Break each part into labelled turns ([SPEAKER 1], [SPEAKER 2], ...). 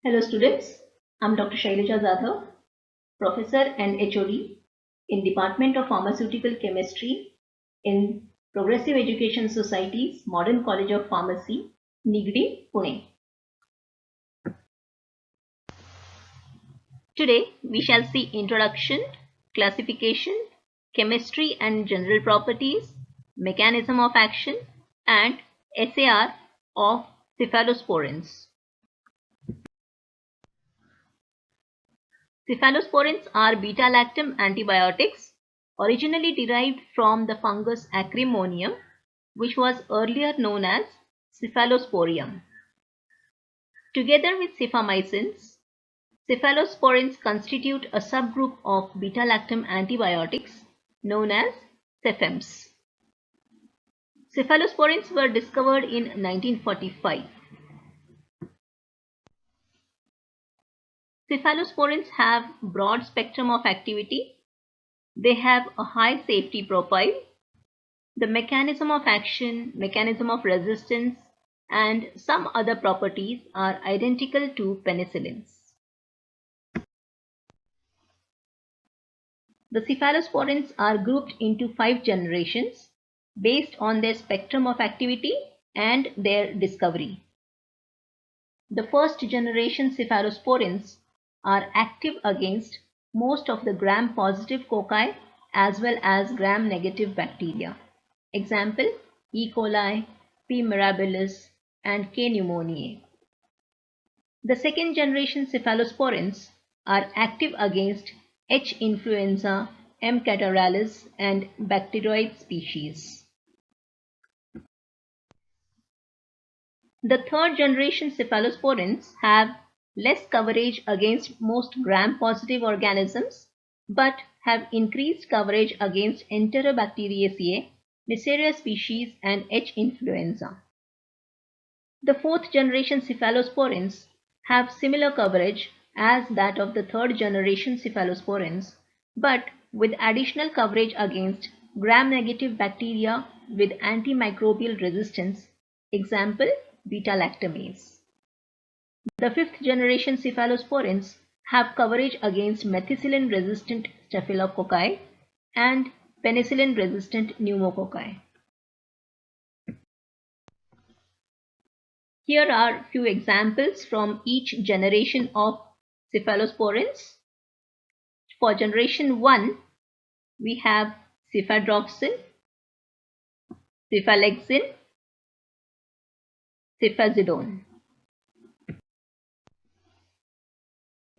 [SPEAKER 1] Hello students, I'm Dr. Shailaja Jadhav, Professor and HOD in Department of Pharmaceutical Chemistry in Progressive Education Society's Modern College of Pharmacy, Nigdi, Pune. Today we shall see introduction, classification, chemistry and general properties, mechanism of action and SAR of cephalosporins. Cephalosporins are beta-lactam antibiotics originally derived from the fungus Acremonium, which was earlier known as Cephalosporium. Together with cefamycins, cephalosporins constitute a subgroup of beta-lactam antibiotics known as CEPHEMs. Cephalosporins were discovered in 1945. Cephalosporins have broad spectrum of activity. They have a high safety profile. The mechanism of action, mechanism of resistance, and some other properties are identical to penicillins. The cephalosporins are grouped into 5 generations based on their spectrum of activity and their discovery. The first generation cephalosporins are active against most of the gram-positive cocci as well as gram-negative bacteria. Example, E. coli, P. mirabilis, and K. pneumoniae. The second generation cephalosporins are active against H. influenza, M. catarrhalis, and bacteroid species. The third generation cephalosporins have less coverage against most gram-positive organisms, but have increased coverage against Enterobacteriaceae, Neisseria species, and H. influenza. The fourth generation cephalosporins have similar coverage as that of the third generation cephalosporins, but with additional coverage against gram-negative bacteria with antimicrobial resistance. Example, beta-lactamase. The fifth generation cephalosporins have coverage against methicillin-resistant staphylococci and penicillin-resistant pneumococci. Here are few examples from each generation of cephalosporins. For generation 1, we have cefadroxin, cefalexin, cefazidone.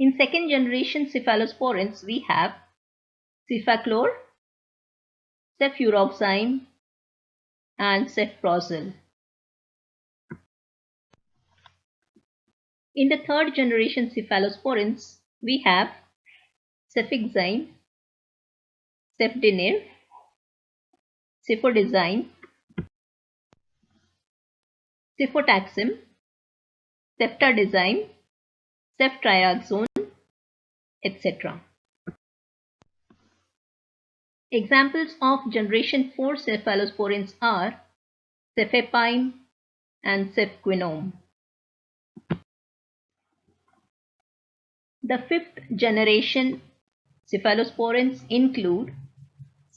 [SPEAKER 1] In second generation cephalosporins, we have cefaclor, cefuroxime, and cefprozil. In the third generation cephalosporins, we have cefixime, cefdinir, cefodizine, cefotaxime, ceftadizime, ceftriaxone, etc. Examples of generation 4 cephalosporins are cefepime and cefquinone. The fifth generation cephalosporins include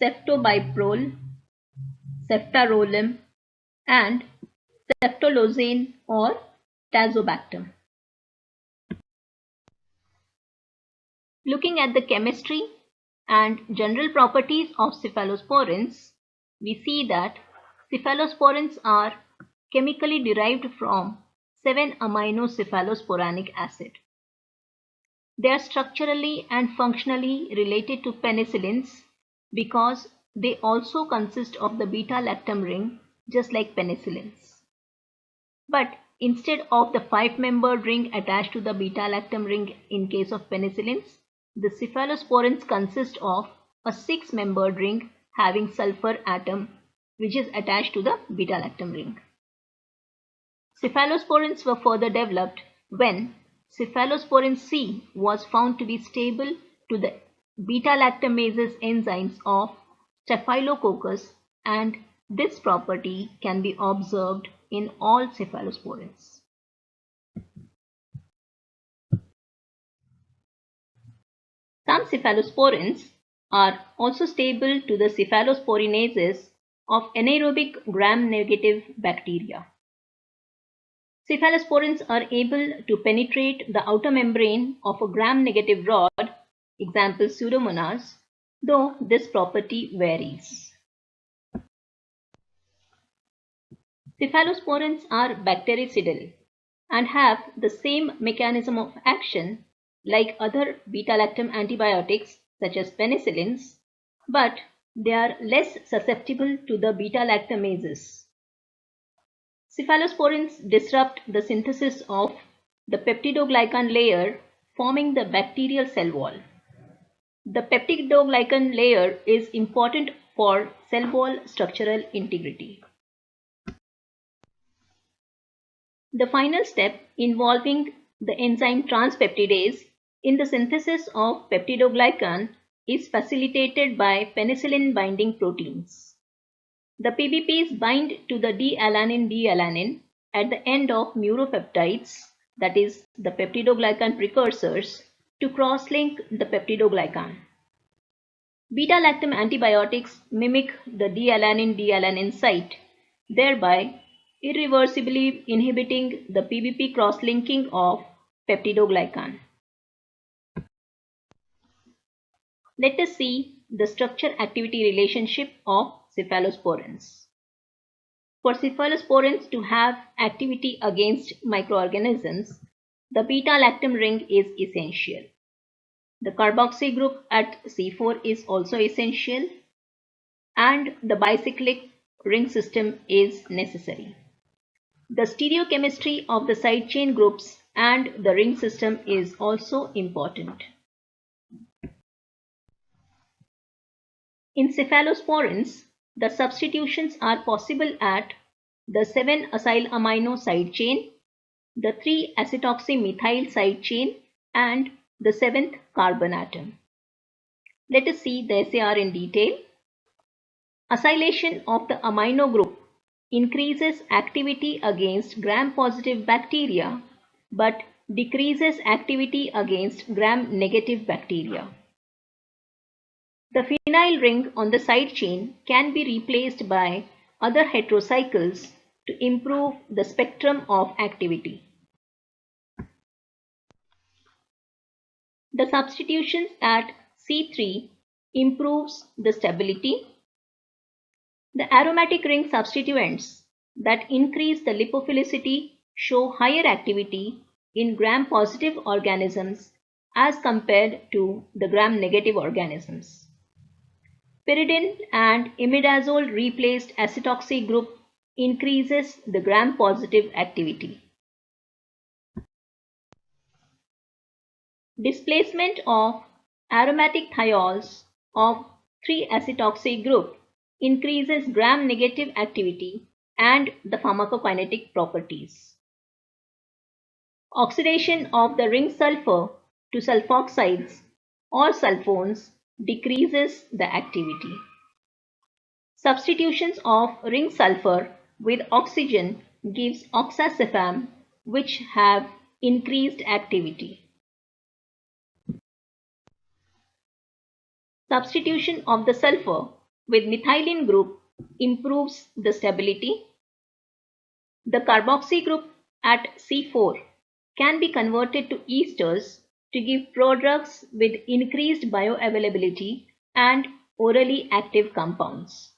[SPEAKER 1] ceftobiprole, ceftarolim, and ceftolozane or tazobactam. Looking at the chemistry and general properties of cephalosporins, we see that cephalosporins are chemically derived from 7-amino-cephalosporanic acid. They are structurally and functionally related to penicillins because they also consist of the beta-lactam ring just like penicillins. But instead of the 5-membered ring attached to the beta-lactam ring in case of penicillins, the cephalosporins consist of a 6-membered ring having sulfur atom which is attached to the beta-lactam ring. Cephalosporins were further developed when cephalosporin C was found to be stable to the beta-lactamases enzymes of Staphylococcus, and this property can be observed in all cephalosporins. Some cephalosporins are also stable to the cephalosporinases of anaerobic gram-negative bacteria. Cephalosporins are able to penetrate the outer membrane of a gram-negative rod, example Pseudomonas, though this property varies. Cephalosporins are bactericidal and have the same mechanism of action like other beta-lactam antibiotics such as penicillins, but they are less susceptible to the beta-lactamases. Cephalosporins disrupt the synthesis of the peptidoglycan layer, forming the bacterial cell wall. The peptidoglycan layer is important for cell wall structural integrity. The final step involving the enzyme transpeptidase in the synthesis of peptidoglycan is facilitated by penicillin binding proteins. The PBPs bind to the D-alanine at the end of neuropeptides, that is the peptidoglycan precursors, to cross-link the peptidoglycan. Beta-lactam antibiotics mimic the D-alanine site, thereby irreversibly inhibiting the PBP cross-linking of peptidoglycan. Let us see the structure-activity relationship of cephalosporins. For cephalosporins to have activity against microorganisms, the beta-lactam ring is essential. The carboxy group at C4 is also essential, and the bicyclic ring system is necessary. The stereochemistry of the side chain groups and the ring system is also important. In cephalosporins, the substitutions are possible at the 7-acylamino side chain, the 3-acetoxymethyl side chain, and the 7th carbon atom. Let us see the SAR in detail. Acylation of the amino group increases activity against gram-positive bacteria but decreases activity against gram-negative bacteria. The phenyl ring on the side chain can be replaced by other heterocycles to improve the spectrum of activity. The substitutions at C3 improves the stability. The aromatic ring substituents that increase the lipophilicity show higher activity in gram-positive organisms as compared to the gram-negative organisms. Pyridine and imidazole replaced acetoxy group increases the gram-positive activity. Displacement of aromatic thiols of 3-acetoxy group increases gram-negative activity and the pharmacokinetic properties. Oxidation of the ring sulfur to sulfoxides or sulfones decreases the activity. Substitutions of ring sulfur with oxygen gives oxazepam, which have increased activity. Substitution of the sulfur with methylene group improves the stability. The carboxy group at C4 can be converted to esters to give prodrugs with increased bioavailability and orally active compounds.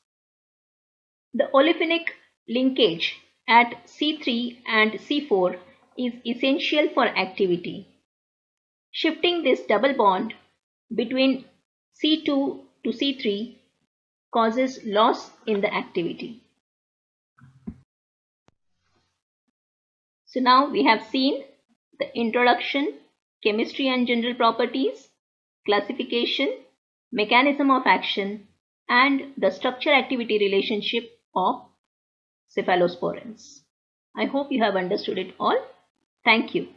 [SPEAKER 1] The olefinic linkage at C3 and C4 is essential for activity. Shifting this double bond between C2 to C3 causes loss in the activity. So now we have seen the introduction, chemistry and general properties, classification, mechanism of action, and the structure-activity relationship of cephalosporins. I hope you have understood it all. Thank you.